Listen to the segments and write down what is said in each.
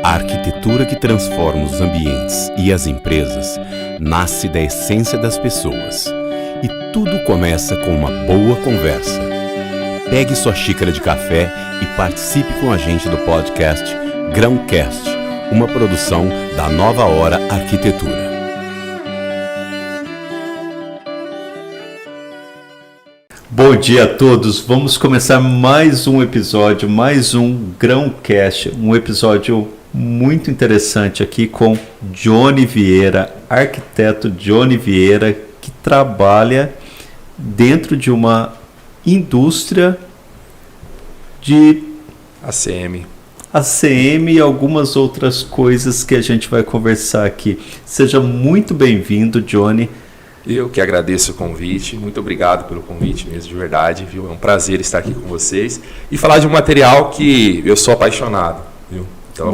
A arquitetura que transforma os ambientes e as empresas nasce da essência das pessoas. E tudo começa com uma boa conversa. Pegue sua xícara de café e participe com a gente do podcast Grãocast, uma produção da Nova Hora Arquitetura. Bom dia a todos, vamos começar mais um episódio, mais um Grãocast, um episódio muito interessante aqui com Johnny Vieira, arquiteto Johnny Vieira, que trabalha dentro de uma indústria de ACM e algumas outras coisas que a gente vai conversar aqui. Seja muito bem-vindo, Johnny. Eu que agradeço o convite, muito obrigado pelo convite mesmo, de verdade, viu? É um prazer estar aqui com vocês e falar de um material que eu sou apaixonado, viu? Então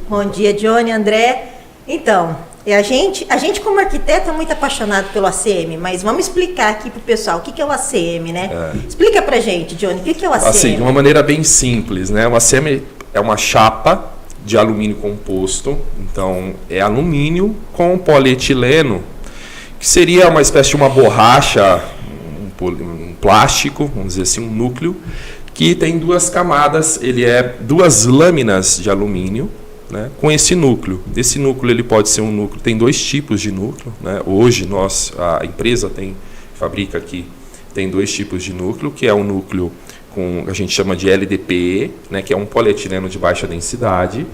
Bom dia, Johnny, André. Então, a gente como arquiteto é muito apaixonado pelo ACM, mas vamos explicar aqui pro pessoal o que é o ACM, né? Explica pra gente, Johnny, o que é o ACM? Assim, de uma maneira bem simples, né? O ACM é uma chapa de alumínio composto, então é alumínio com polietileno, que seria uma espécie de uma borracha, um plástico, vamos dizer assim, um núcleo, que tem duas camadas, ele é duas lâminas de alumínio, né, com esse núcleo. Esse núcleo ele pode ser um núcleo, tem dois tipos de núcleo, né? Hoje a empresa fabrica aqui, tem dois tipos de núcleo, que é um núcleo a gente chama de LDPE, né, que é um polietileno de baixa densidade,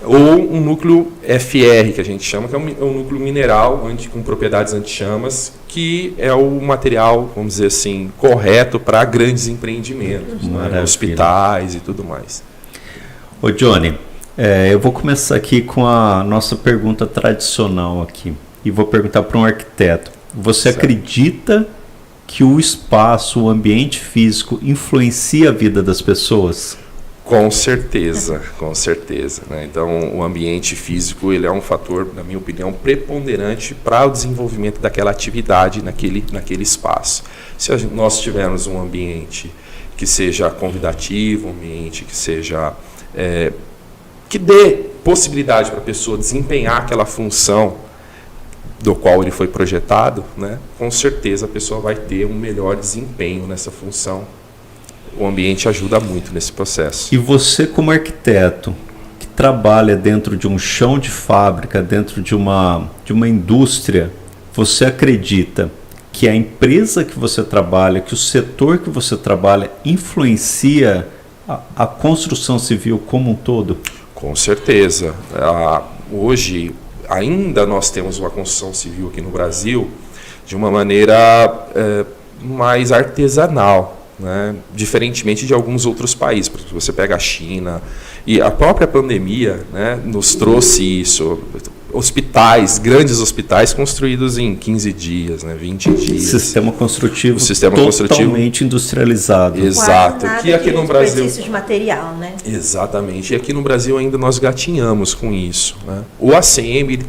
ou um núcleo FR, que a gente chama, que é um núcleo mineral com propriedades anti-chamas, que é o material, vamos dizer assim, correto para grandes empreendimentos, né, hospitais e tudo mais. Ô Johnny, eu vou começar aqui com a nossa pergunta tradicional aqui, e vou perguntar para um arquiteto. Você acredita que o espaço, o ambiente físico influencia a vida das pessoas? Com certeza, né? Então, o ambiente físico ele é um fator, na minha opinião, preponderante para o desenvolvimento daquela atividade naquele espaço. Se nós tivermos um ambiente que seja convidativo, um ambiente que seja que dê possibilidade para a pessoa desempenhar aquela função do qual ele foi projetado, né? Com certeza a pessoa vai ter um melhor desempenho nessa função. O ambiente ajuda muito nesse processo. E você, como arquiteto, que trabalha dentro de um chão de fábrica, dentro de uma indústria, você acredita que a empresa que você trabalha, que o setor que você trabalha, influencia a construção civil como um todo? Com certeza. Hoje, ainda nós temos uma construção civil aqui no Brasil de uma maneira mais artesanal, né? Diferentemente de alguns outros países. Por exemplo, você pega a China, e a própria pandemia, né, nos trouxe isso. Grandes hospitais construídos em 15 dias, né, 20 dias. Sistema construtivo totalmente industrializado. Exato. Que aqui no Brasil de material, né? Exatamente. E aqui no Brasil ainda nós gatinhamos com isso, né? O ACM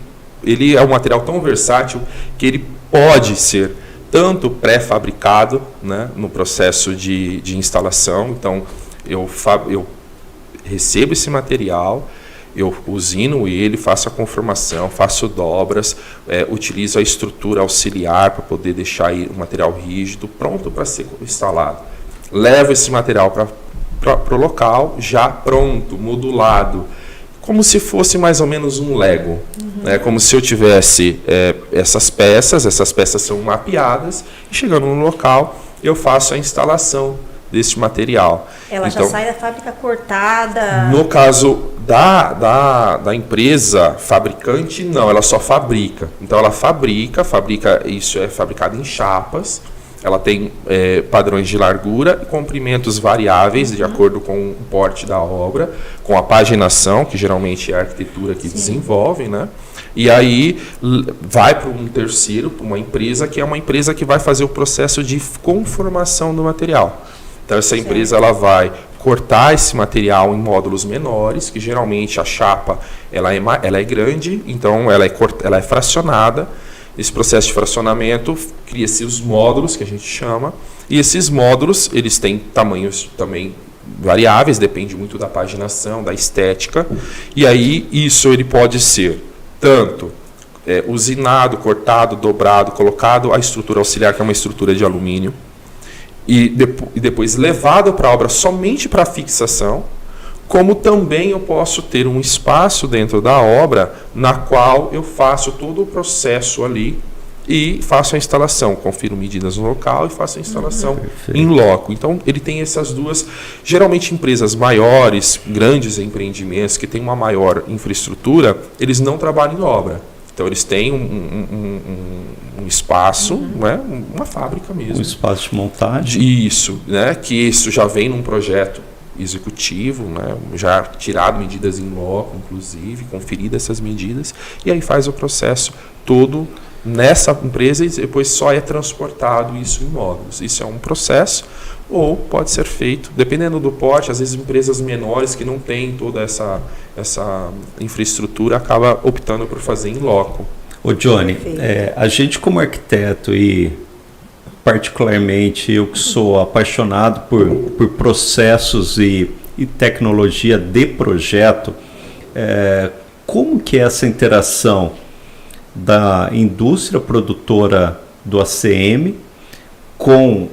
ele é um material tão versátil que ele pode ser tanto pré-fabricado, né, no processo de instalação. Então, eu recebo esse material, eu usino ele, faço a conformação, faço dobras, utilizo a estrutura auxiliar para poder deixar o material rígido, pronto para ser instalado. Levo esse material para o local, já pronto, modulado, como se fosse mais ou menos um Lego. Né? Como se eu tivesse essas peças são mapeadas, e chegando no local, eu faço a instalação desse material. Ela já sai da fábrica cortada? No caso da empresa fabricante, não, ela só fabrica. Então ela fabrica, isso é fabricado em chapas. Ela tem padrões de largura e comprimentos variáveis de acordo com o porte da obra, com a paginação, que geralmente é a arquitetura que desenvolve, né? E aí vai para um terceiro, para uma empresa, que é uma empresa que vai fazer o processo de conformação do material. Então essa empresa ela vai cortar esse material em módulos menores, que geralmente a chapa ela é grande, então ela é fracionada. Esse processo de fracionamento cria-se os módulos, que a gente chama, e esses módulos eles têm tamanhos também variáveis, depende muito da paginação, da estética, e aí isso ele pode ser tanto usinado, cortado, dobrado, colocado a estrutura auxiliar, que é uma estrutura de alumínio, e depois levado para a obra somente para fixação, como também eu posso ter um espaço dentro da obra na qual eu faço todo o processo ali e faço a instalação, confiro medidas no local e faço a instalação em loco. Então, ele tem essas duas, geralmente empresas maiores, grandes empreendimentos que têm uma maior infraestrutura, eles não trabalham em obra. Então, eles têm um espaço, né, uma fábrica mesmo. Um espaço de montagem. Isso, né, que isso já vem num projeto executivo, né, já tirado medidas em loco, inclusive, conferido essas medidas, e aí faz o processo todo nessa empresa e depois só é transportado isso em módulos. Isso é um processo, ou pode ser feito, dependendo do porte, às vezes empresas menores que não têm toda essa infraestrutura acaba optando por fazer em loco. Ô Johnny, a gente como arquiteto e particularmente eu que sou apaixonado por processos e tecnologia de projeto, como que é essa interação da indústria produtora do ACM com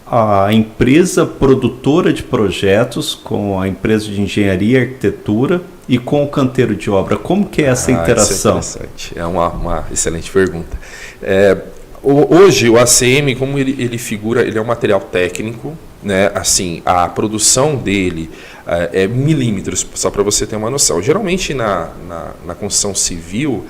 a empresa produtora de projetos, com a empresa de engenharia e arquitetura e com o canteiro de obra? Como que é essa interação? Isso é interessante. É uma excelente pergunta. Hoje o ACM, como ele figura, ele é um material técnico, né? Assim, a produção dele é milímetros, só para você ter uma noção. Geralmente na construção civil,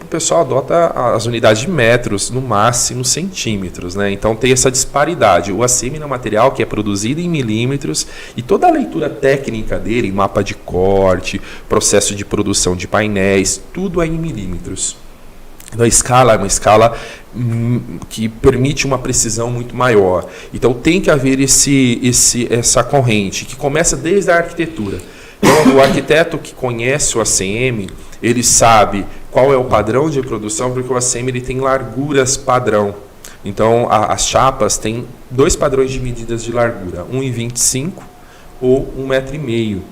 o pessoal adota as unidades de metros, no máximo centímetros, né? Então tem essa disparidade. O ACM é um material que é produzido em milímetros e toda a leitura técnica dele, mapa de corte, processo de produção de painéis, tudo é em milímetros. Então a escala é uma escala que permite uma precisão muito maior. Então tem que haver essa corrente que começa desde a arquitetura. Então, o arquiteto que conhece o ACM, ele sabe qual é o padrão de produção, porque o ACM ele tem larguras padrão. Então, as chapas têm 2 padrões de medidas de largura, 1,25 ou 1,5 m.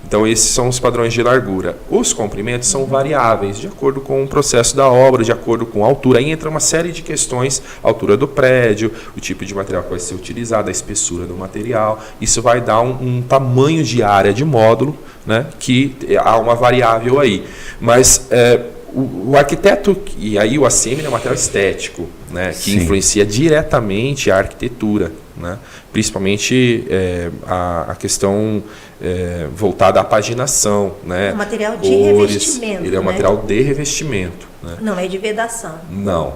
Então, esses são os padrões de largura. Os comprimentos são variáveis, de acordo com o processo da obra, de acordo com a altura. Aí entra uma série de questões, a altura do prédio, o tipo de material que vai ser utilizado, a espessura do material. Isso vai dar um tamanho de área de módulo, né, que há uma variável aí. Mas o arquiteto, e aí o ACM é um material estético, né, que Sim. influencia diretamente a arquitetura, né, principalmente a questão voltada à paginação, né, É um material de cores, revestimento. ele é um né? material de revestimento, né? Não é de vedação. Não.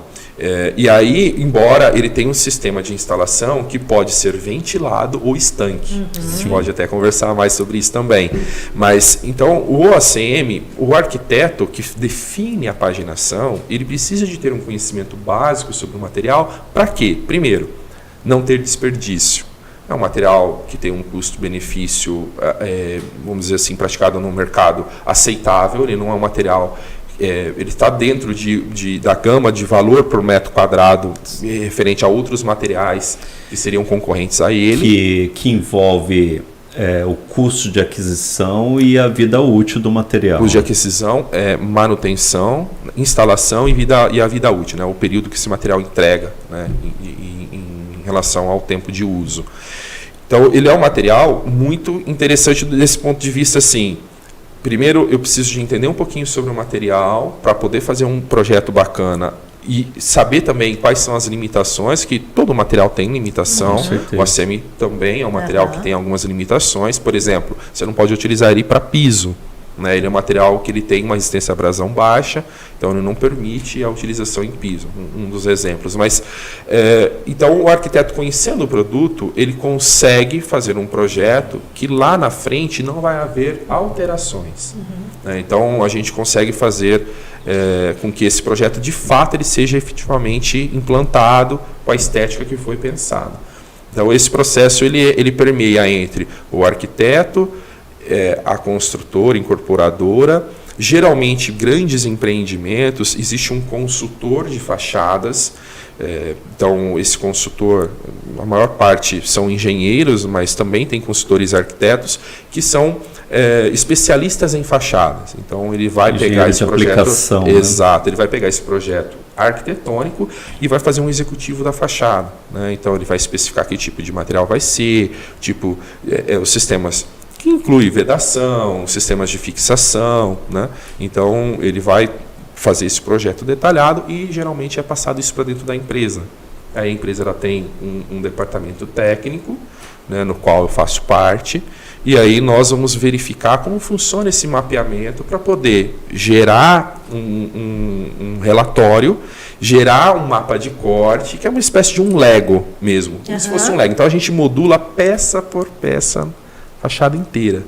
E aí, embora ele tenha um sistema de instalação que pode ser ventilado ou estanque. A gente pode até conversar mais sobre isso também. Mas, então, o ACM, o arquiteto que define a paginação, ele precisa de ter um conhecimento básico sobre o material. Para quê? Primeiro, não ter desperdício. É um material que tem um custo-benefício, vamos dizer assim, praticado no mercado aceitável. Ele não é um material... ele está dentro da gama de valor por metro quadrado referente a outros materiais que seriam concorrentes a ele. Que envolve o custo de aquisição e a vida útil do material. Custo de aquisição, manutenção, instalação e a vida útil, né? O período que esse material entrega, né? Em relação ao tempo de uso. Então, ele é um material muito interessante desse ponto de vista, assim. Primeiro, eu preciso de entender um pouquinho sobre o material para poder fazer um projeto bacana e saber também quais são as limitações, que todo material tem limitação. O ACM também é um material que tem algumas limitações. Por exemplo, você não pode utilizar ele para piso, né? Ele é um material que ele tem uma resistência à abrasão baixa, então ele não permite a utilização em piso, um dos exemplos. Mas, então, o arquiteto, conhecendo o produto, ele consegue fazer um projeto que lá na frente não vai haver alterações. Né? Então, a gente consegue fazer com que esse projeto, de fato, ele seja efetivamente implantado com a estética que foi pensada. Então, esse processo ele permeia entre o arquiteto, a construtora, incorporadora, Geralmente, grandes empreendimentos, existe um consultor de fachadas. Então, esse consultor, a maior parte são engenheiros, mas também tem consultores arquitetos que são especialistas em fachadas. Então, ele vai pegar esse projeto. Exato, ele vai pegar esse projeto arquitetônico e vai fazer um executivo da fachada, né? Então, ele vai especificar que tipo de material vai ser, os sistemas que inclui vedação, sistemas de fixação, né? Então, ele vai fazer esse projeto detalhado e geralmente é passado isso para dentro da empresa. Aí a empresa ela tem um departamento técnico, né, no qual eu faço parte, e aí nós vamos verificar como funciona esse mapeamento para poder gerar um relatório, gerar um mapa de corte, que é uma espécie de um Lego mesmo, como se fosse um Lego. Então a gente modula peça por peça, a fachada inteira.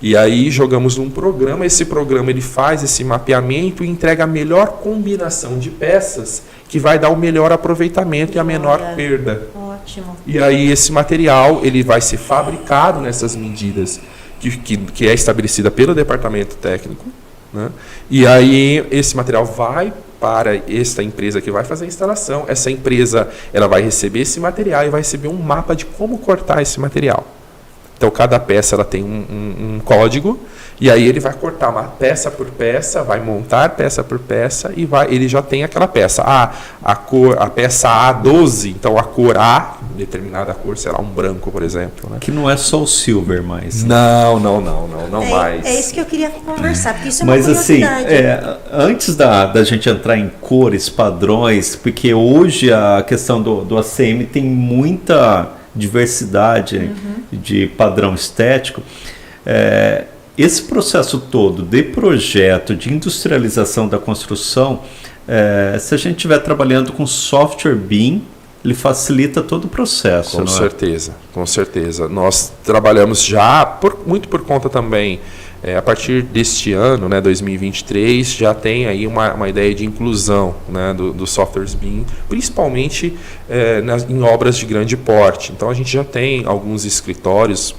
E aí jogamos num programa, esse programa ele faz esse mapeamento e entrega a melhor combinação de peças que vai dar o melhor aproveitamento e a menor perda. Ótimo. E aí esse material ele vai ser fabricado nessas medidas que é estabelecida pelo departamento técnico, né? E aí esse material vai para esta empresa que vai fazer a instalação. Essa empresa ela vai receber esse material e vai receber um mapa de como cortar esse material. Então, cada peça ela tem um código, e aí ele vai cortar uma peça por peça, vai montar peça por peça, e ele já tem aquela peça. A peça A12, então a cor A, determinada cor, sei lá, um branco, por exemplo. Né? Que não é só o silver mais. Não mais. É isso que eu queria conversar, porque isso é Mas uma curiosidade. assim, antes da gente entrar em cores, padrões, porque hoje a questão do ACM tem muita diversidade de padrão estético. Esse processo todo de projeto, de industrialização da construção, se a gente estiver trabalhando com software BIM, ele facilita todo o processo. Com certeza, com certeza. Nós trabalhamos já, muito por conta também, a partir deste ano, né, 2023, já tem aí uma ideia de inclusão, né, do softwares BIM, principalmente em obras de grande porte. Então a gente já tem alguns escritórios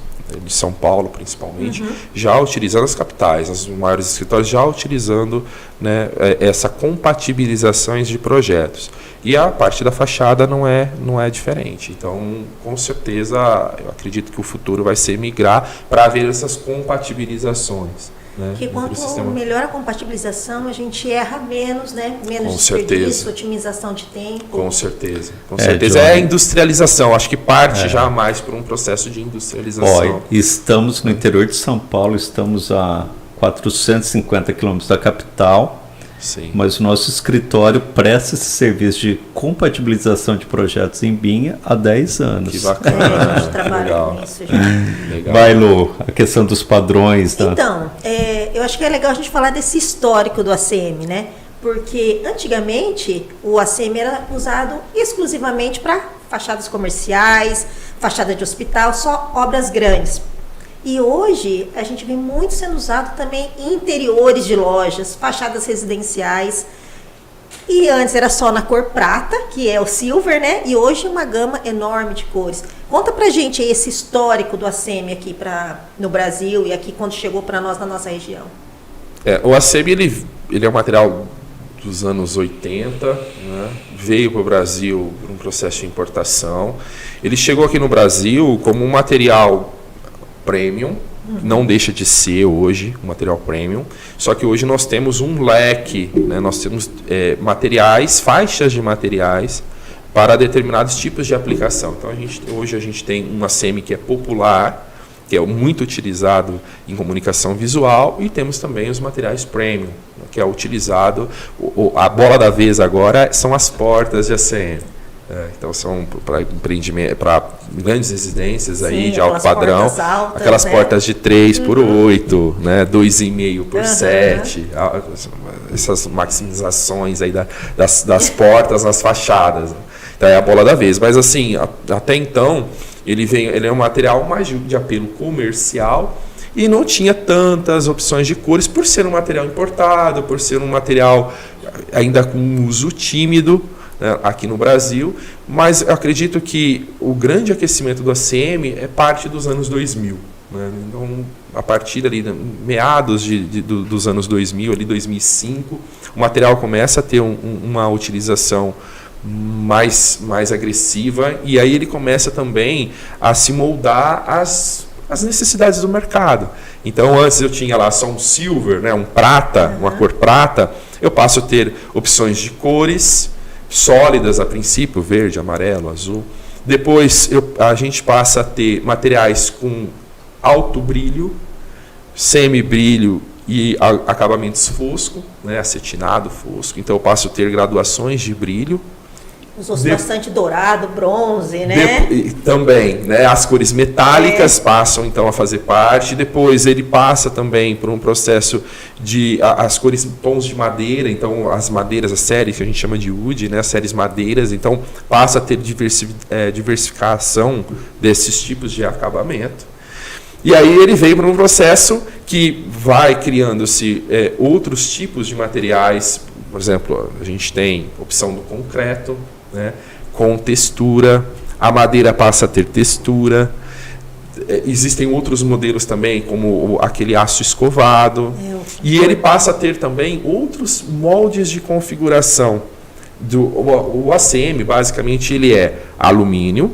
de São Paulo, principalmente, já utilizando as capitais, os maiores escritórios já utilizando, né, essa compatibilizações de projetos. E a parte da fachada não é diferente. Então, com certeza, eu acredito que o futuro vai ser migrar para haver essas compatibilizações. Né, que quanto melhor a compatibilização, a gente erra menos, né? Menos desperdício, otimização de tempo. Com certeza. Com certeza. É a industrialização. Acho que parte já mais por um processo de industrialização. Olha, estamos no interior de São Paulo, estamos a 450 quilômetros da capital. Sim. Mas o nosso escritório presta esse serviço de compatibilização de projetos em BIM há 10 anos. Que bacana. A gente trabalha com isso já. Legal. Vai, Lu, a questão dos padrões. Então, eu acho que é legal a gente falar desse histórico do ACM, né? Porque antigamente o ACM era usado exclusivamente para fachadas comerciais, fachada de hospital, só obras grandes. E hoje a gente vê muito sendo usado também em interiores de lojas, fachadas residenciais. E antes era só na cor prata, que é o silver, né? E hoje uma gama enorme de cores. Conta pra gente aí esse histórico do ACM aqui no Brasil e aqui quando chegou para nós na nossa região. O ACM ele é um material dos anos 80, né? Veio para o Brasil por um processo de importação. Ele chegou aqui no Brasil como um material premium, não deixa de ser hoje um material premium, só que hoje nós temos um leque, né? Nós temos materiais, faixas de materiais para determinados tipos de aplicação. Então hoje a gente tem um ACM que é popular, que é muito utilizado em comunicação visual, e temos também os materiais premium, que é utilizado, a bola da vez agora são as portas de ACM. Então são para empreendimento, para grandes residências aí de alto padrão, altas, aquelas portas de 3 por 8, né, 2,5 por 7, essas maximizações aí das portas nas fachadas. Então é a bola da vez. Mas assim, até então ele é um material mais de apelo comercial e não tinha tantas opções de cores por ser um material importado, por ser um material ainda com uso tímido, né, aqui no Brasil, mas eu acredito que o grande aquecimento do ACM é parte dos anos 2000. né? Então, a partir ali, meados dos anos 2000, ali 2005, o material começa a ter uma utilização mais agressiva, e aí ele começa também a se moldar às necessidades do mercado. Então, antes eu tinha lá só um silver, né, um prata, uma cor prata, eu passo a ter opções de cores sólidas a princípio, verde, amarelo, azul. Depois a gente passa a ter materiais com alto brilho, semi-brilho e acabamentos fosco, né, acetinado, fosco. Então eu passo a ter graduações de brilho. Usou-se bastante dourado, bronze, né? Também, né? As cores metálicas passam então a fazer parte. Depois ele passa também por um processo de as cores, tons de madeira. Então as madeiras, as séries que a gente chama de wood, né? As séries madeiras. Então passa a ter diversificação desses tipos de acabamento. E aí ele veio para um processo que vai criando-se outros tipos de materiais. Por exemplo, a gente tem opção do concreto, né, com textura, a madeira passa a ter textura. Existem outros modelos também, como aquele aço escovado. E ele passa a ter também outros moldes de configuração. O ACM, basicamente, ele é alumínio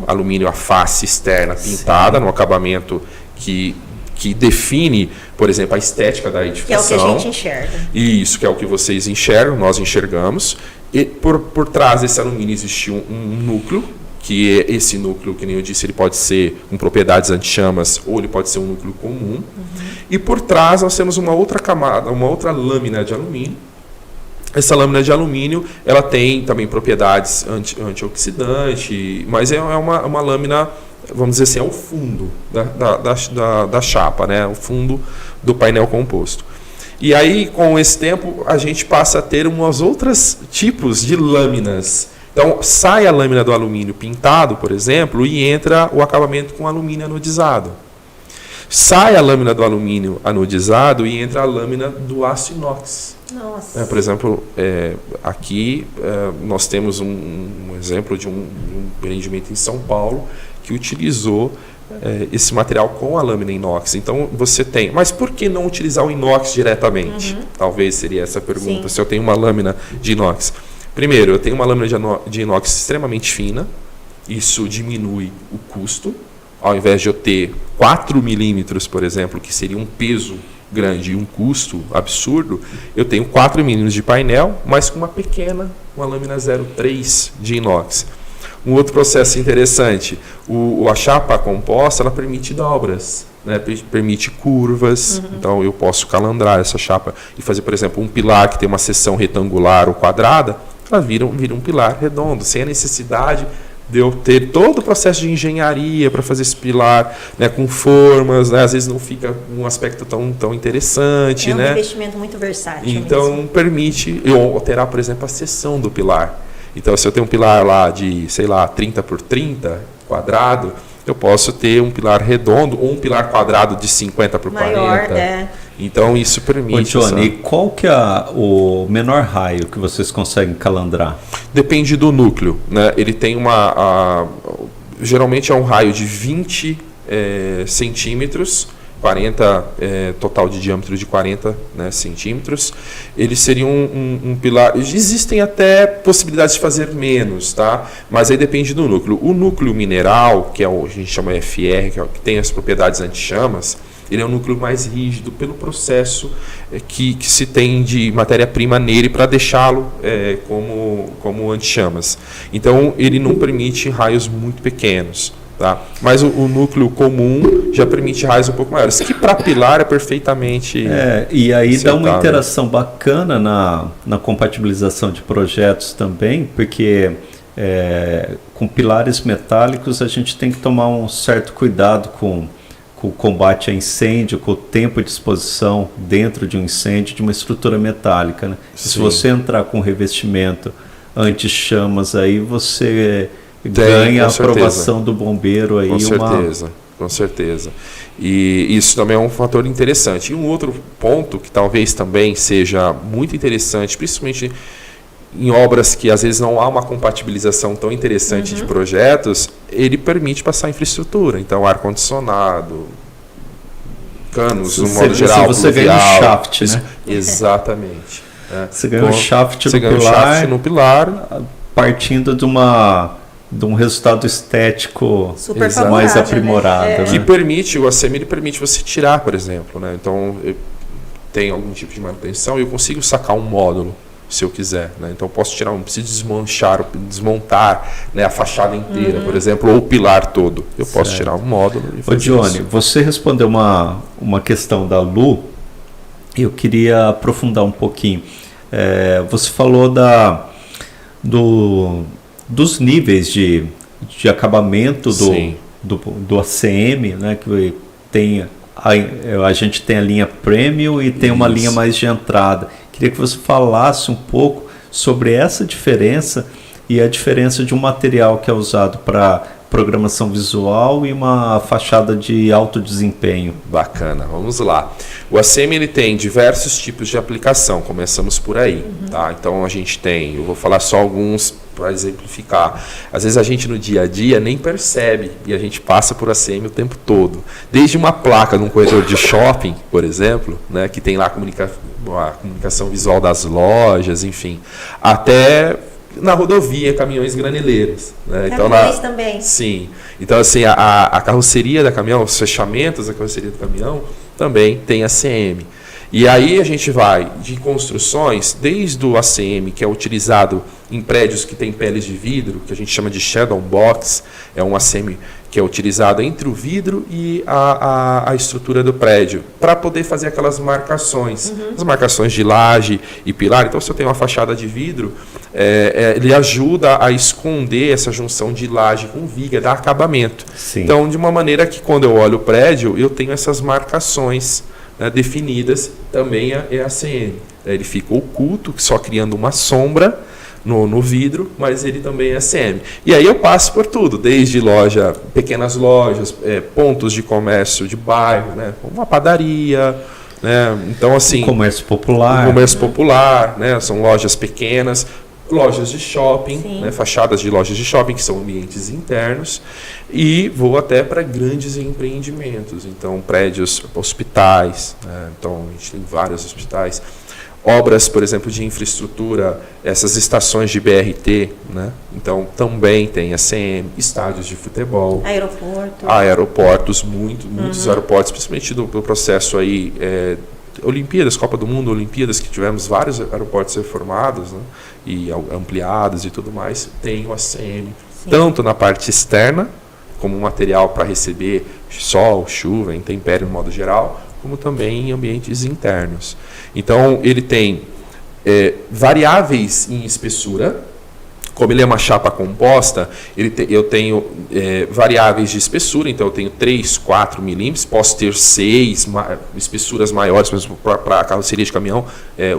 a face externa pintada, no acabamento que define, por exemplo, a estética da edificação. Que é o que a gente enxerga. Isso, que é o que vocês enxergam, nós enxergamos. E por trás desse alumínio existe um núcleo, que esse núcleo, que nem eu disse, ele pode ser com propriedades anti-chamas ou ele pode ser um núcleo comum. E por trás nós temos uma outra camada, uma outra lâmina de alumínio. Essa lâmina de alumínio, ela tem também propriedades antioxidante, mas é uma lâmina, vamos dizer assim, é o fundo da chapa, né? O fundo do painel composto. E aí, com esse tempo, a gente passa a ter umas outras tipos de lâminas. Então, sai a lâmina do alumínio pintado, por exemplo, e entra o acabamento com alumínio anodizado. Sai a lâmina do alumínio anodizado e entra a lâmina do aço inox. Nossa. Por exemplo, aqui nós temos um exemplo de um empreendimento em São Paulo que utilizou esse material com a lâmina inox. Então você tem, mas por que não utilizar o inox diretamente? Talvez seria essa a pergunta. Sim. Se eu tenho uma lâmina de inox, primeiro eu tenho uma lâmina de inox extremamente fina, isso diminui o custo. Ao invés de eu ter 4 milímetros, por exemplo, que seria um peso grande e um custo absurdo, eu tenho 4 milímetros de painel, mas com uma lâmina 0,3 de inox. Um outro processo interessante, a chapa composta, ela permite dobras, né? Permite curvas. Então eu posso calandrar essa chapa e fazer, por exemplo, um pilar que tem uma seção retangular ou quadrada, ela vira um pilar redondo, sem a necessidade de eu ter todo o processo de engenharia para fazer esse pilar, né, com formas, né? Às vezes não fica um aspecto tão interessante. É um né? investimento muito versátil. Então mesmo. Permite eu alterar, por exemplo, a seção do pilar. Então, se eu tenho um pilar lá de, 30 por 30 quadrado, eu posso ter um pilar redondo ou um pilar quadrado de 50 por maior, 40. Né? Então, isso permite... Ô, Johnny, qual que é o menor raio que vocês conseguem calandrar? Depende do núcleo, né? Ele tem geralmente é um raio de 20 centímetros, 40, total de diâmetro de 40, né, centímetros. Ele seria um pilar. Existem até possibilidades de fazer menos, tá? Mas aí depende do núcleo. O núcleo mineral, que a gente chama FR, que é o que tem as propriedades anti-chamas, ele é um núcleo mais rígido pelo processo que se tem de matéria-prima nele para deixá-lo como anti-chamas. Então, ele não permite raios muito pequenos. Tá? Mas o núcleo comum já permite raios um pouco maiores, que para pilar é perfeitamente e aí aceitável. Dá uma interação bacana na compatibilização de projetos também, porque com pilares metálicos a gente tem que tomar um certo cuidado com o combate a incêndio, com o tempo de exposição dentro de um incêndio de uma estrutura metálica. Né? Se você entrar com revestimento anti-chamas, aí você... ganha a aprovação do bombeiro aí. Com certeza. E isso também é um fator interessante. E um outro ponto que talvez também seja muito interessante, principalmente em obras que às vezes não há uma compatibilização tão interessante de projetos, ele permite passar infraestrutura. Então, ar-condicionado, canos, no modo geral. Você ganha um shaft, né? Exatamente. Você ganha um shaft no pilar, partindo de um resultado estético super mais aprimorado. né? Né? Que permite, o ACM ele permite você tirar, por exemplo. Né? Então, tem algum tipo de manutenção e eu consigo sacar um módulo, se eu quiser. Né? Então, eu posso tirar, não preciso desmontar, né, a fachada inteira, por exemplo, ou o pilar todo. Eu posso tirar um módulo e fazer Johnny, isso. você respondeu uma questão da Lu, eu queria aprofundar um pouquinho. Você falou dos níveis de acabamento do ACM, né, que tem a gente tem a linha Premium e tem uma linha mais de entrada. Queria que você falasse um pouco sobre essa diferença e a diferença de um material que é usado para programação visual e uma fachada de alto desempenho. Bacana, vamos lá. O ACM ele tem diversos tipos de aplicação, começamos por aí. Tá? Então a gente tem, eu vou falar só alguns para exemplificar. Às vezes a gente no dia a dia nem percebe e a gente passa por ACM o tempo todo. Desde uma placa num corredor de shopping, por exemplo, né, que tem lá a comunicação visual das lojas, enfim, até na rodovia, caminhões granileiros. Né? Caminhões também. Sim. Então, assim, a carroceria da caminhão, os fechamentos da carroceria do caminhão também tem ACM. E aí a gente vai de construções, desde o ACM, que é utilizado em prédios que tem peles de vidro, que a gente chama de shadow box, é um ACM que é utilizado entre o vidro e a estrutura do prédio, para poder fazer aquelas marcações, as marcações de laje e pilar. Então, se eu tenho uma fachada de vidro, ele ajuda a esconder essa junção de laje com viga, dá acabamento. Sim. Então, de uma maneira que quando eu olho o prédio, eu tenho essas marcações, né, definidas, também é ACM. Ele fica oculto, só criando uma sombra no vidro, mas ele também é ACM. E aí eu passo por tudo, desde pequenas lojas, pontos de comércio de bairro, né, uma padaria, né, então assim... Comércio popular. Comércio popular, né, são lojas pequenas, lojas de shopping, né, fachadas de lojas de shopping, que são ambientes internos, e vou até para grandes empreendimentos, então prédios, hospitais, né, então a gente tem vários hospitais, obras, por exemplo, de infraestrutura, essas estações de BRT, né, então também tem ACM, estádios de futebol, aeroportos, muitos aeroportos, principalmente do processo aí, Olimpíadas, Copa do Mundo, Olimpíadas, que tivemos vários aeroportos reformados, né, e ampliados e tudo mais, tem o ACM, tanto na parte externa, como material para receber sol, chuva, intempérie no modo geral, como também em ambientes internos. Então, ele tem variáveis em espessura. Como ele é uma chapa composta, eu tenho variáveis de espessura, então eu tenho 3, 4 milímetros, posso ter 6 espessuras maiores, por exemplo, para a carroceria de caminhão,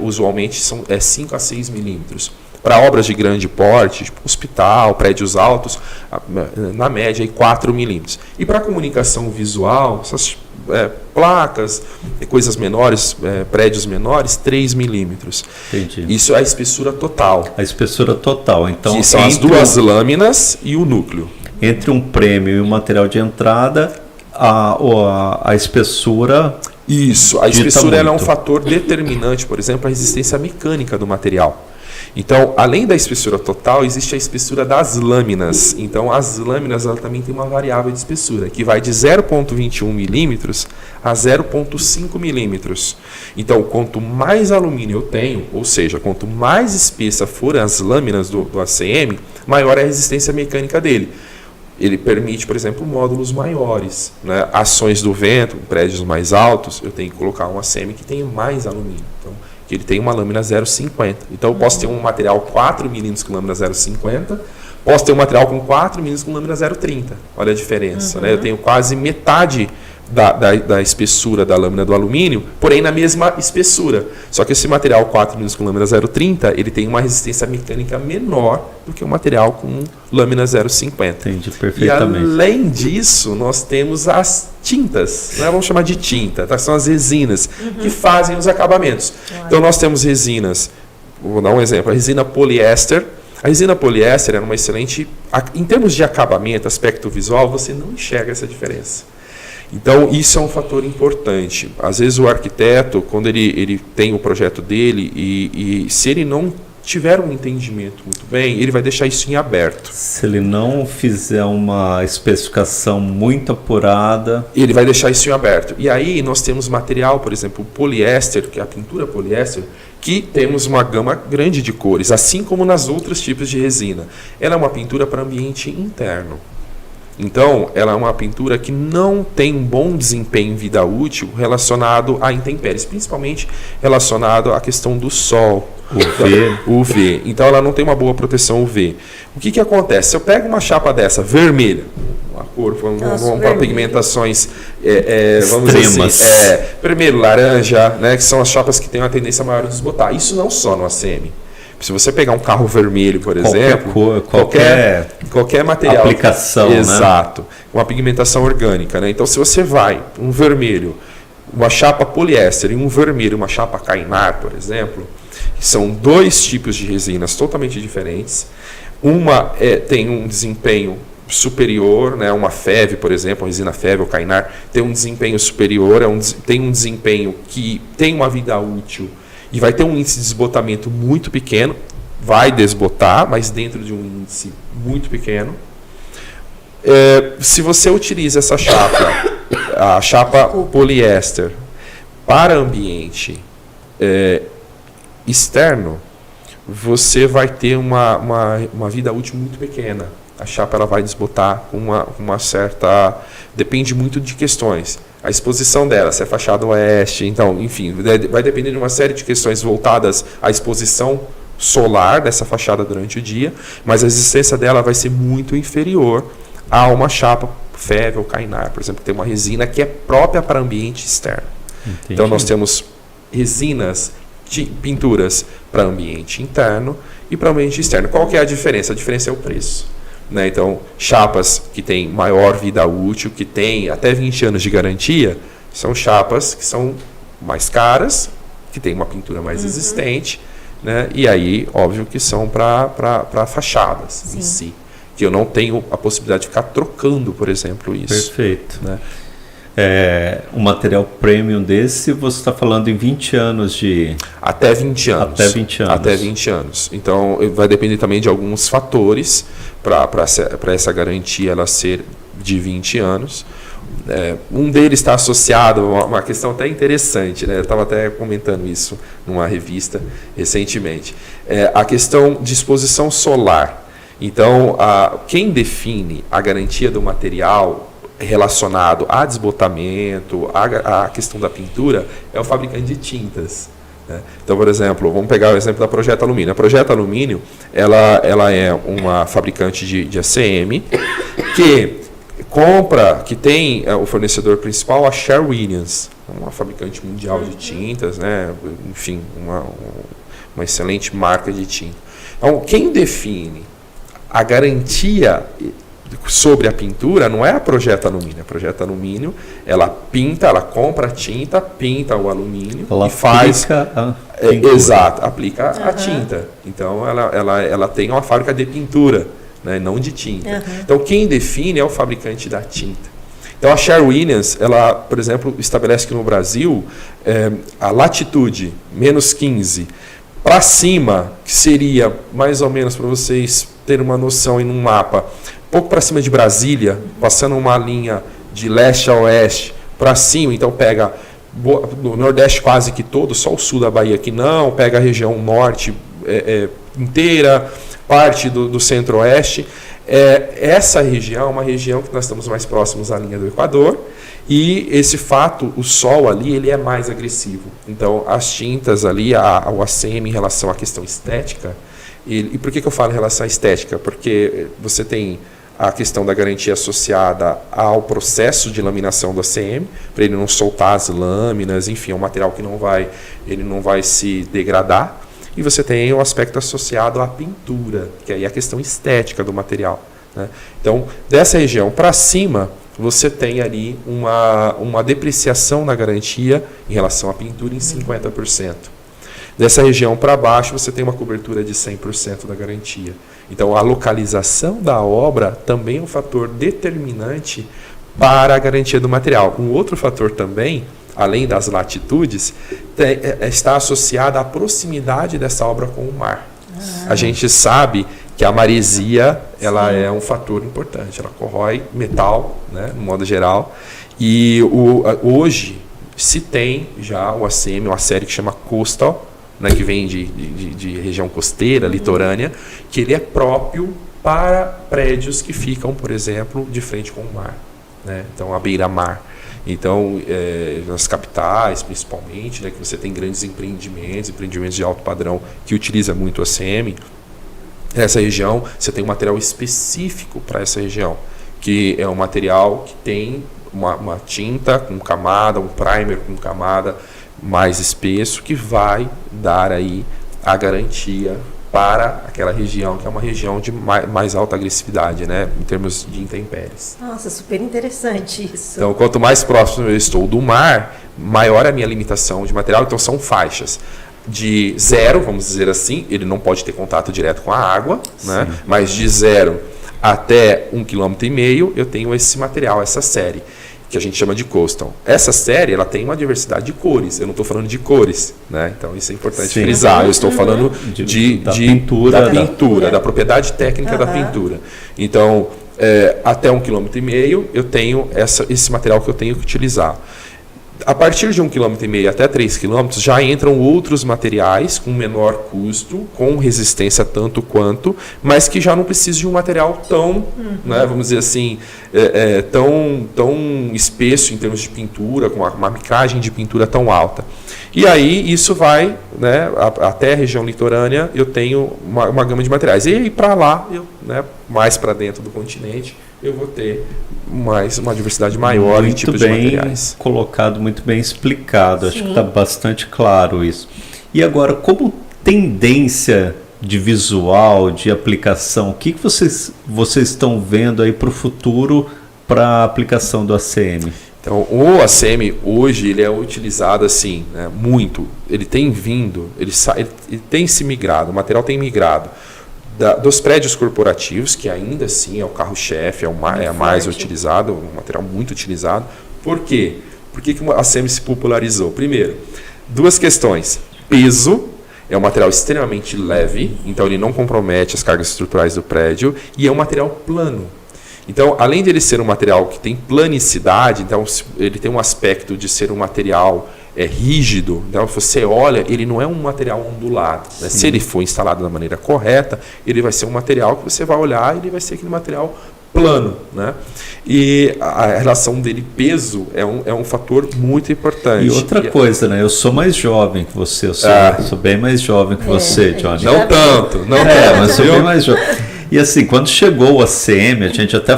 usualmente são 5 a 6 milímetros. Para obras de grande porte, tipo hospital, prédios altos, na média 4 milímetros. E para comunicação visual, essas placas, coisas menores, prédios menores, 3 milímetros. Entendi. Isso é a espessura total. A espessura total. Então, que são as duas lâminas e o núcleo. Entre um prêmio e o material de entrada, a espessura... Isso, a espessura ela é um fator determinante, por exemplo, a resistência mecânica do material. Então, além da espessura total, existe a espessura das lâminas. Então, as lâminas ela também tem uma variável de espessura, que vai de 0,21 milímetros a 0,5 milímetros. Então, quanto mais alumínio eu tenho, ou seja, quanto mais espessa forem as lâminas do ACM, maior é a resistência mecânica dele. Ele permite, por exemplo, módulos maiores, né? Ações do vento, prédios mais altos, eu tenho que colocar um ACM que tenha mais alumínio. Então, que ele tem uma lâmina 0,50. Então, eu posso ter um material 4 milímetros com lâmina 0,50, posso ter um material com 4 milímetros com lâmina 0,30. Olha a diferença, né? Eu tenho quase metade da espessura da lâmina do alumínio, porém na mesma espessura. Só que esse material 4 milímetros com lâmina 0,30, ele tem uma resistência mecânica menor do que o material com lâmina 0,50. Entendi perfeitamente. E além disso, nós temos as tintas, né? Vamos chamar de tinta, tá? São as resinas que fazem os acabamentos. Então nós temos resinas, vou dar um exemplo, a resina poliéster. A resina poliéster é uma excelente, em termos de acabamento, aspecto visual, você não enxerga essa diferença. Então, isso é um fator importante. Às vezes, o arquiteto, quando ele tem o projeto dele, e se ele não tiver um entendimento muito bem, ele vai deixar isso em aberto. Se ele não fizer uma especificação muito apurada, ele vai deixar isso em aberto. E aí, nós temos material, por exemplo, poliéster, que é a pintura poliéster, que temos uma gama grande de cores, assim como nas outros tipos de resina. Ela é uma pintura para ambiente interno. Então, ela é uma pintura que não tem um bom desempenho em vida útil relacionado a intempéries, principalmente relacionado à questão do sol, UV. Então, ela não tem uma boa proteção UV. O que acontece? Se eu pego uma chapa dessa, vermelha, uma cor, vamos para pigmentações, vamos dizer assim, vermelho, laranja, né, que são as chapas que têm uma tendência maior a desbotar. Isso não só no ACM. Se você pegar um carro vermelho, por exemplo, qualquer material, aplicação, exato, uma pigmentação orgânica, né? Então, se você vai um vermelho, uma chapa poliéster e um vermelho, uma chapa Kynar, por exemplo, que são dois tipos de resinas totalmente diferentes. Uma tem um desempenho superior, né? Uma FEV, por exemplo, a resina FEV ou Kynar tem um desempenho superior, tem um desempenho que tem uma vida útil e vai ter um índice de desbotamento muito pequeno, vai desbotar, mas dentro de um índice muito pequeno. Se você utiliza essa chapa, a chapa poliéster, para ambiente externo, você vai ter uma vida útil muito pequena. A chapa ela vai desbotar com uma certa... Depende muito de questões. A exposição dela, se é fachada oeste, então, enfim, vai depender de uma série de questões voltadas à exposição solar dessa fachada durante o dia, mas a resistência dela vai ser muito inferior a uma chapa FEV ou Kynar, por exemplo, que tem uma resina que é própria para ambiente externo. Entendi. Então, nós temos resinas de pinturas para ambiente interno e para ambiente externo. Qual que é a diferença? A diferença é o preço. Né? Então, chapas que têm maior vida útil, que têm até 20 anos de garantia, são chapas que são mais caras, que têm uma pintura mais resistente, né? E aí, óbvio que são para fachadas em si, que eu não tenho a possibilidade de ficar trocando, por exemplo, isso. Perfeito. Né? Um material premium desse, você está falando em 20 anos de... Até 20 anos. Até 20 anos. Até 20 anos. Então, vai depender também de alguns fatores para essa garantia ela ser de 20 anos. Um deles está associado a uma questão até interessante, né? Eu estava até comentando isso numa revista recentemente. A questão de exposição solar. Então, quem define a garantia do material relacionado a desbotamento, a questão da pintura, é o fabricante de tintas. Né? Então, por exemplo, vamos pegar o exemplo da Projeto Alumínio. A Projeto Alumínio, ela é uma fabricante de ACM que tem o fornecedor principal, a Sherwin-Williams, uma fabricante mundial de tintas, né? Enfim, uma excelente marca de tinta. Então, quem define a garantia sobre a pintura não é a Projeto Alumínio. A Projeto Alumínio, ela compra a tinta, pinta o alumínio e faz... Exato, aplica a tinta. Então, ela tem uma fábrica de pintura, né, não de tinta. Então, quem define é o fabricante da tinta. Então, a Sherwin-Williams, ela, por exemplo, estabelece que no Brasil, a latitude, menos 15, para cima, que seria mais ou menos, para vocês terem uma noção em um mapa, pouco para cima de Brasília, passando uma linha de leste a oeste para cima, então pega o Nordeste quase que todo, só o sul da Bahia que não, pega a região norte inteira, parte do centro-oeste. Essa região é uma região que nós estamos mais próximos à linha do Equador, e esse fato, o sol ali, ele é mais agressivo. Então, as tintas ali, o ACM em relação à questão estética, e por que eu falo em relação à estética? Porque você tem a questão da garantia associada ao processo de laminação do ACM, para ele não soltar as lâminas, enfim, é um material que ele não vai se degradar. E você tem o aspecto associado à pintura, que aí é a questão estética do material. Né? Então, dessa região para cima, você tem ali uma depreciação na garantia em relação à pintura em 50%. Dessa região para baixo, você tem uma cobertura de 100% da garantia. Então, a localização da obra também é um fator determinante para a garantia do material. Um outro fator também, além das latitudes, está associada à proximidade dessa obra com o mar. A gente sabe que a maresia, ela é um fator importante, ela corrói metal, né, no modo geral, e hoje se tem já o ACM, uma série que chama Coastal, né, que vem de região costeira, litorânea, que ele é próprio para prédios que ficam, por exemplo, de frente com o mar, né? Então, à beira-mar. Então, nas capitais, principalmente, né, que você tem grandes empreendimentos de alto padrão que utiliza muito o ACM, nessa região você tem um material específico para essa região, que é um material que tem uma tinta com camada, um primer com camada mais espesso, que vai dar aí a garantia para aquela região, que é uma região de mais alta agressividade, né, em termos de intempéries. Nossa, super interessante isso. Então, quanto mais próximo eu estou do mar, maior é a minha limitação de material. Então, são faixas de 0, vamos dizer assim, ele não pode ter contato direto com a água, né, mas de 0 até 1,5 km eu tenho esse material, essa série, que a gente chama de Coastal. Essa série, ela tem uma diversidade de cores. Eu não estou falando de cores, né? Então isso é importante frisar. Eu estou falando da pintura, da propriedade técnica da pintura. Então, até 1,5 km eu tenho esse material que eu tenho que utilizar. A partir de 1,5 km até 3 km já entram outros materiais com menor custo, com resistência tanto quanto, mas que já não precisam de um material tão, né, vamos dizer assim, tão espesso em termos de pintura, com uma micagem de pintura tão alta. E aí isso vai, né, até a região litorânea, eu tenho uma gama de materiais. E aí para lá, mais para dentro do continente, eu vou ter uma diversidade maior em tipos de materiais. Muito bem colocado, muito bem explicado. Acho que está bastante claro isso. E agora, como tendência de visual, de aplicação, o que vocês estão vendo aí para o futuro para a aplicação do ACM? Então, o ACM hoje ele é utilizado assim, né, muito. Ele tem vindo, ele tem se migrado, o material tem migrado dos prédios corporativos, que ainda assim é o carro-chefe, é mais utilizado, um material muito utilizado. Por quê? Por que o ACM se popularizou? Primeiro, duas questões. Peso, é um material extremamente leve, então ele não compromete as cargas estruturais do prédio, e é um material plano. Então, além de ele ser um material que tem planicidade, então ele tem um aspecto de ser um material rígido, então você olha, ele não é um material ondulado, né? Se ele for instalado da maneira correta, ele vai ser um material que você vai olhar e ele vai ser aquele material plano, né? E a relação dele peso é um fator muito importante. E outra coisa, né? Eu sou mais jovem que você, eu sou bem mais jovem que você, Johnny. Não tanto, mas sou bem mais jovem. E assim, quando chegou o ACM, a gente até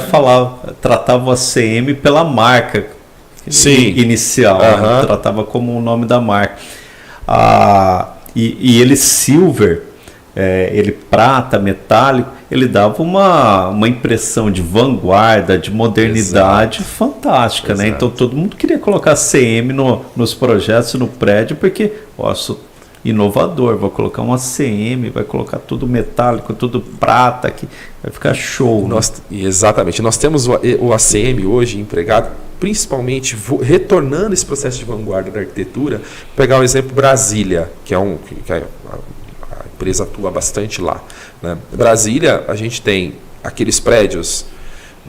tratava o ACM pela marca inicial, né? Tratava como o nome da marca. E ele silver, ele prata, metálico, ele dava uma impressão de vanguarda, de modernidade fantástica, né? Então todo mundo queria colocar ACM nos projetos, no prédio, porque, sou inovador, vou colocar um ACM, vai colocar tudo metálico, tudo prata, aqui, vai ficar show. Exatamente. Nós temos o ACM hoje empregado, principalmente retornando esse processo de vanguarda da arquitetura. Vou pegar o exemplo Brasília, que a empresa atua bastante lá, né? Brasília, a gente tem aqueles prédios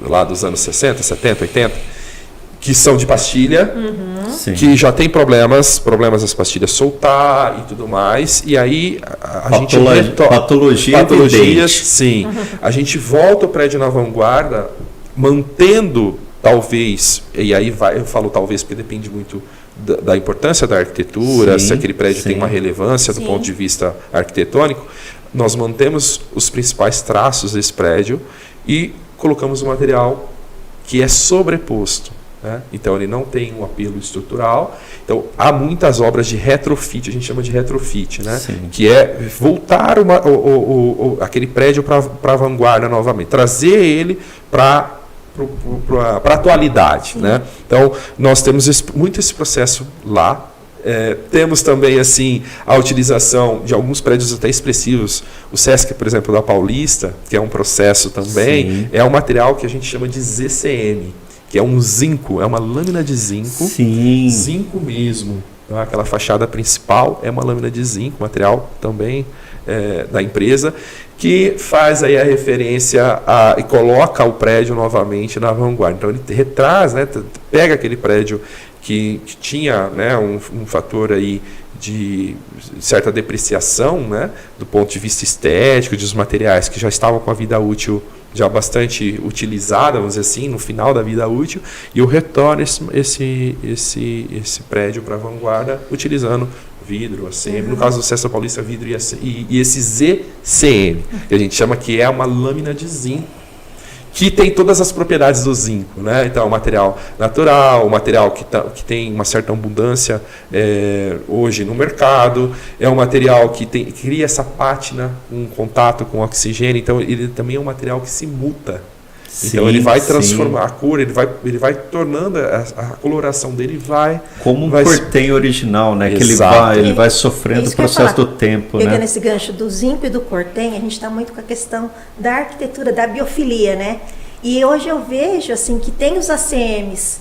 lá dos anos 60, 70, 80, que são de pastilha, que já tem problemas das pastilhas soltar e tudo mais, e aí a gente patologias, sim. A gente volta o prédio na vanguarda, mantendo talvez, e aí eu falo talvez porque depende muito da importância da arquitetura, se aquele prédio tem uma relevância do ponto de vista arquitetônico, nós mantemos os principais traços desse prédio e colocamos um material que é sobreposto. Então ele não tem um apelo estrutural. Então há muitas obras de retrofit, a gente chama de retrofit, né? Que é voltar aquele prédio para a vanguarda novamente, trazer ele para a atualidade, né? Então nós temos muito esse processo lá. Temos também assim a utilização de alguns prédios até expressivos. O Sesc, por exemplo, da Paulista, que é um processo também, é um material que a gente chama de ZCM, que é um zinco, é uma lâmina de zinco. Sim. Zinco mesmo. Tá? Aquela fachada principal é uma lâmina de zinco, material também da empresa, que faz aí a referência e coloca o prédio novamente na vanguarda. Então ele retraz, né, pega aquele prédio que tinha, né, um fator aí de certa depreciação, né, do ponto de vista estético, dos materiais que já estavam com a vida útil já bastante utilizada, vamos dizer assim, no final da vida útil, e eu retorno esse prédio para a vanguarda utilizando vidro, ACM, no caso do Sesta Paulista, vidro e esse ZCM, que a gente chama que é uma lâmina de zinco, que tem todas as propriedades do zinco, né? Então, material natural, material que tem uma certa abundância hoje no mercado, é um material que cria essa pátina, um contato com o oxigênio, então ele também é um material que se muta. Então ele vai transformar a cor, ele vai tornando a coloração dele como um cortem original, né? Exato. Que ele vai sofrendo o processo do tempo, Pegando né? esse gancho do zinco e do cortem, a gente está muito com a questão da arquitetura, da biofilia, né? E hoje eu vejo assim que tem os ACMs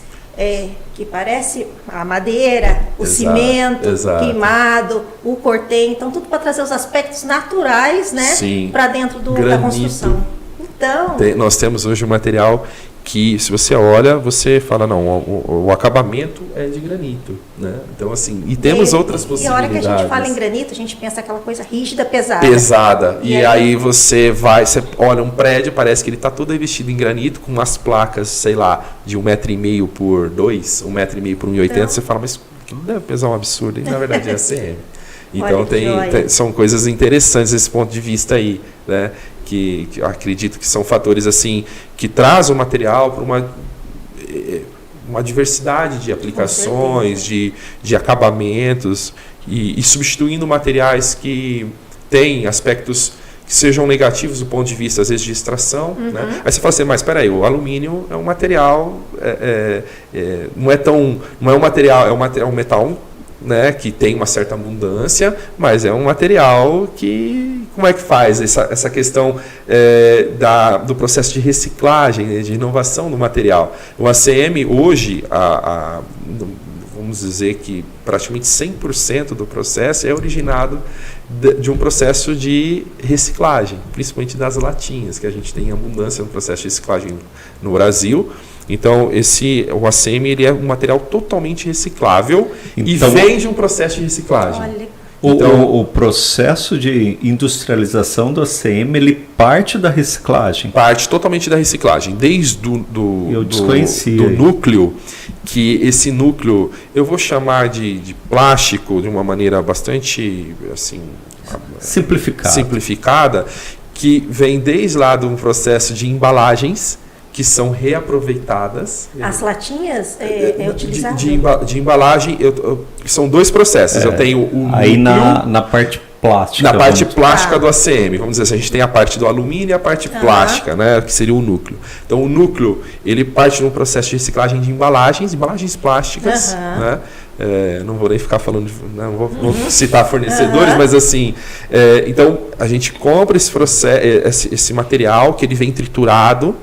que parece a madeira, o cimento queimado, o cortem, então tudo para trazer os aspectos naturais, né? Para dentro da construção. Então, nós temos hoje um material que, se você olha, você fala, não, o acabamento é de granito, né? Então, assim, e temos outras possibilidades. E a hora que a gente fala em granito, a gente pensa aquela coisa rígida, pesada. Pesada. E aí você olha um prédio, parece que ele está todo revestido em granito, com umas placas, sei lá, de 1,5 m por 2, 1,5 m por 1,80 m, você fala, mas aquilo deve pesar um absurdo, e na verdade é ACM. Então são coisas interessantes desse ponto de vista aí, né? Que acredito que são fatores assim que trazem o material para uma diversidade de aplicações, de acabamentos e substituindo materiais que têm aspectos que sejam negativos do ponto de vista, às vezes, de extração. Né? Aí você fala assim, mas espera aí, o alumínio é um material, não é um material, é um metal, né, que tem uma certa abundância, mas é um material que, como é que faz essa questão do processo de reciclagem, né, de inovação do material? O ACM hoje, vamos dizer que praticamente 100% do processo é originado de um processo de reciclagem, principalmente das latinhas, que a gente tem abundância no processo de reciclagem no Brasil. Então, o ACM ele é um material totalmente reciclável e vem de um processo de reciclagem. O processo de industrialização do ACM, ele parte da reciclagem? Parte totalmente da reciclagem, desde do núcleo, que esse núcleo, eu vou chamar de plástico de uma maneira bastante assim, simplificada, que vem desde lá de um processo de embalagens, que são reaproveitadas. As latinhas é utilizado? De embalagem, são dois processos. Eu tenho o aí núcleo, na parte plástica. Na parte plástica do ACM, vamos dizer assim, a gente tem a parte do alumínio e a parte plástica, né, que seria o núcleo. Então o núcleo, ele parte de um processo de reciclagem de embalagens plásticas, né? Não vou nem ficar falando, não vou citar fornecedores, mas assim, então a gente compra esse material que ele vem triturado.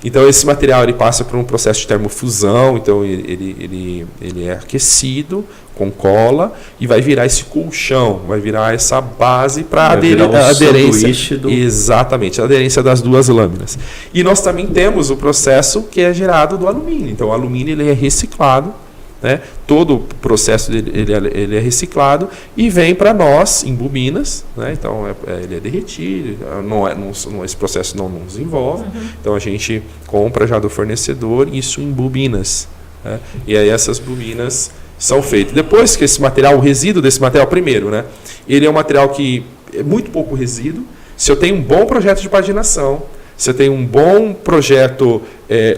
Então esse material ele passa por um processo de termofusão, então ele é aquecido com cola e vai virar esse colchão, vai virar essa base para a aderência. Exatamente, a aderência das duas lâminas. E nós também temos o processo que é gerado do alumínio. Então o alumínio ele é reciclado, né? Todo o processo dele ele é reciclado e vem para nós em bobinas, né? Então ele é derretido, esse processo não nos envolve, então a gente compra já do fornecedor isso em bobinas, né? E aí essas bobinas são feitas. Depois que esse material, o resíduo desse material, primeiro, né? Ele é um material que é muito pouco resíduo. Se eu tenho um bom projeto de paginação, você tem um bom projeto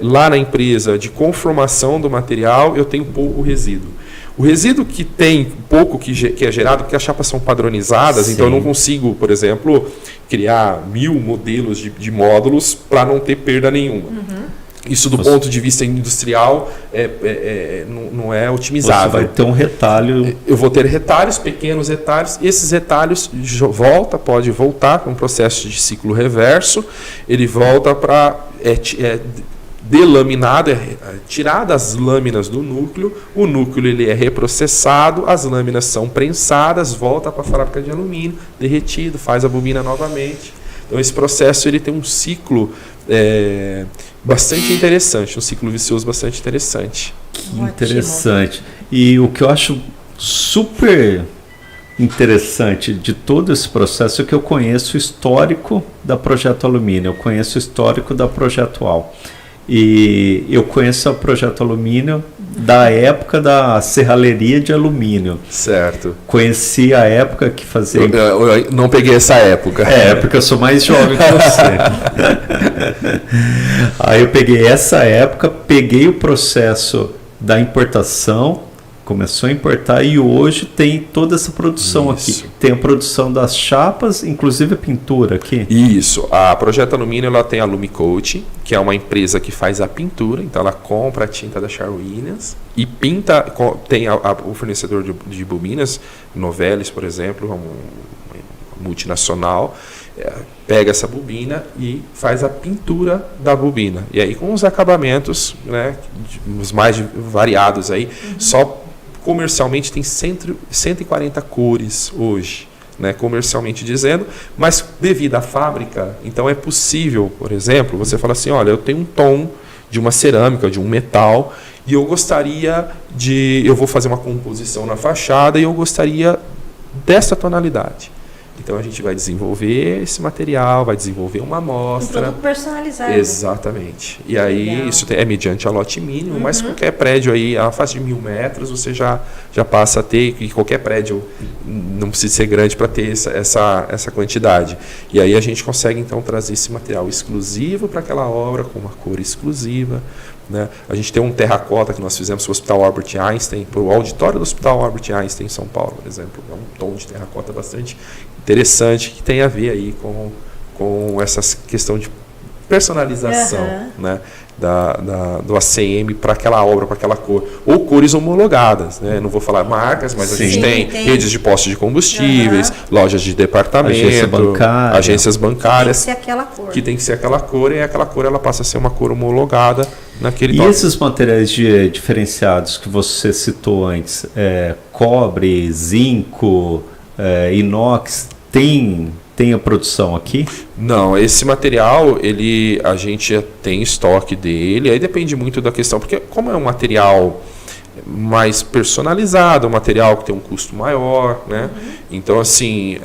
lá na empresa de conformação do material, eu tenho pouco resíduo. O resíduo que tem pouco que é gerado, porque as chapas são padronizadas, então eu não consigo, por exemplo, criar 1000 modelos de módulos para não ter perda nenhuma. Isso do ponto de vista industrial não é otimizável. Você vai ter um retalho. Eu vou ter retalhos, pequenos retalhos. Esses retalhos pode voltar para um processo de ciclo reverso. Ele volta para delaminado, tiradas as lâminas do núcleo, o núcleo ele é reprocessado, as lâminas são prensadas, volta para a fábrica de alumínio, derretido, faz a bobina novamente. Então esse processo ele tem um ciclo bastante interessante, um ciclo vicioso bastante interessante. Que interessante. E o que eu acho super interessante de todo esse processo é que eu conheço o histórico da Projeto Alumínio, eu conheço o histórico da Projetual. E eu conheço a Projeto Alumínio da época da serralheria de alumínio. Certo. Conheci a época que fazia... Eu não peguei essa época. Porque eu sou mais jovem que você. Aí eu peguei essa época, peguei o processo da importação, começou a importar e hoje tem toda essa produção aqui. Tem a produção das chapas, inclusive a pintura aqui. Isso. A Projeto Alumínio ela tem a Lumicoat, que é uma empresa que faz a pintura. Então ela compra a tinta da Sherwin-Williams e pinta. Tem o fornecedor de bobinas, Novelis, por exemplo, uma multinacional. Pega essa bobina e faz a pintura da bobina. E aí com os acabamentos, né, os mais variados aí, só comercialmente tem 140 cores hoje, né, comercialmente dizendo, mas devido à fábrica, então é possível, por exemplo, você fala assim, olha, eu tenho um tom de uma cerâmica, de um metal, e eu vou fazer uma composição na fachada e eu gostaria dessa tonalidade. Então a gente vai desenvolver esse material, vai desenvolver uma amostra. Um produto personalizado. Exatamente. E aí legal. Isso é mediante a lote mínimo, mas qualquer prédio aí, a faixa de 1.000 metros, você já passa a ter, e qualquer prédio não precisa ser grande para ter essa quantidade. E aí a gente consegue então trazer esse material exclusivo para aquela obra, com uma cor exclusiva. Né? A gente tem um terracota que nós fizemos para o Hospital Albert Einstein, para o auditório do Hospital Albert Einstein em São Paulo, por exemplo. É um tom de terracota bastante interessante que tem a ver aí com essa questão de personalização, né, do ACM para aquela obra, para aquela cor, ou cores homologadas, né? Não vou falar marcas, mas a gente tem redes de postos de combustíveis, lojas de departamento, agências bancárias, que tem que ser aquela cor, e aquela cor ela passa a ser uma cor homologada naquele toque. E esses materiais diferenciados que você citou antes, cobre, zinco, inox, tem a produção aqui? Não, esse material, a gente tem estoque dele, aí depende muito da questão, porque como é um material mais personalizado, um material que tem um custo maior, né? Então, assim,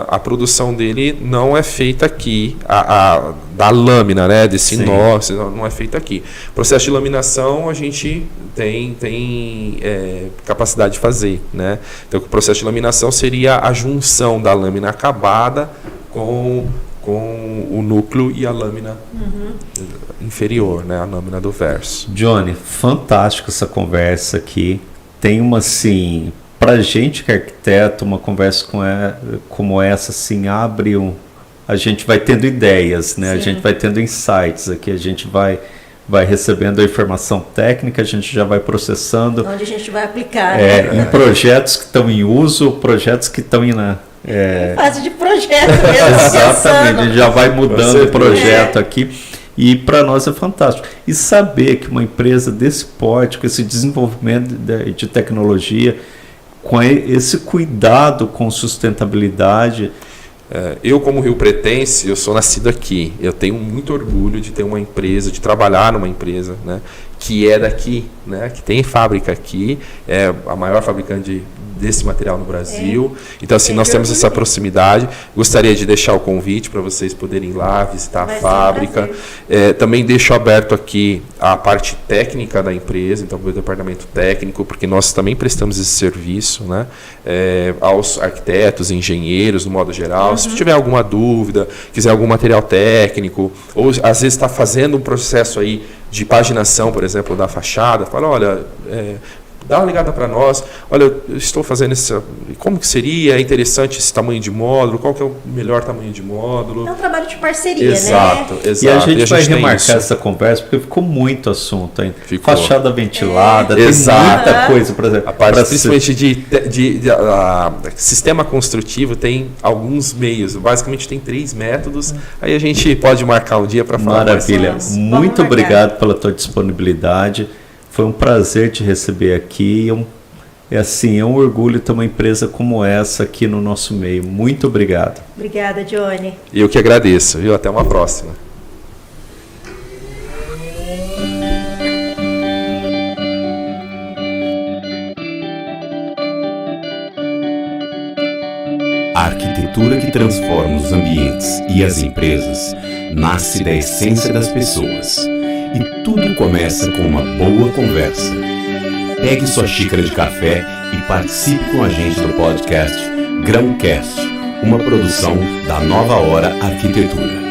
a produção dele não é feita aqui, da lâmina, né? Desse inox, não é feita aqui. Processo de laminação, a gente tem capacidade de fazer, né? Então, o processo de laminação seria a junção da lâmina acabada com o núcleo e a lâmina inferior, né, a lâmina do verso. Johnny, fantástico essa conversa aqui. Tem uma, assim, pra gente que é arquiteto, uma conversa como essa, assim, a gente vai tendo ideias, né? A gente vai tendo insights aqui, a gente vai recebendo a informação técnica, a gente já vai processando. Onde a gente vai aplicar. Em projetos que estão em uso, projetos que estão em fase de projeto mesmo. Exatamente, a gente já vai mudando o projeto aqui. E para nós é fantástico. E saber que uma empresa desse porte, com esse desenvolvimento de tecnologia, com esse cuidado com sustentabilidade. Eu, como riopretense, eu sou nascido aqui. Eu tenho muito orgulho de ter uma empresa, de trabalhar numa empresa, né, que é daqui, né, que tem fábrica aqui, é a maior fabricante desse material no Brasil. Então, assim, nós temos essa proximidade. Gostaria de deixar o convite para vocês poderem ir lá visitar a fábrica. Também deixo aberto aqui a parte técnica da empresa, então o departamento técnico, porque nós também prestamos esse serviço, né, aos arquitetos, engenheiros, no modo geral. Se tiver alguma dúvida, quiser algum material técnico, ou às vezes está fazendo um processo aí de paginação, por exemplo, da fachada, fala, olha, dá uma ligada para nós. Olha, eu estou fazendo isso, como que seria? É interessante esse tamanho de módulo? Qual que é o melhor tamanho de módulo? É um trabalho de parceria, exato, né? Exato. E a gente vai tem remarcar isso. essa conversa, porque ficou muito assunto ainda. Ficou. Fachada ventilada, tem Exato. muita coisa para A parte, principalmente de sistema construtivo, tem alguns meios. Basicamente tem 3 métodos. Aí a gente pode marcar um dia para falar. Maravilha. mais. Muito Vamos obrigado pela tua disponibilidade. Foi um prazer te receber aqui. É um orgulho ter uma empresa como essa aqui no nosso meio. Muito obrigado. Obrigada, Johnny. Eu que agradeço, viu? Até uma próxima. A arquitetura que transforma os ambientes e as empresas nasce da essência das pessoas. E tudo começa com uma boa conversa. Pegue sua xícara de café e participe com a gente do podcast Grãocast, uma produção da Nova Hora Arquitetura.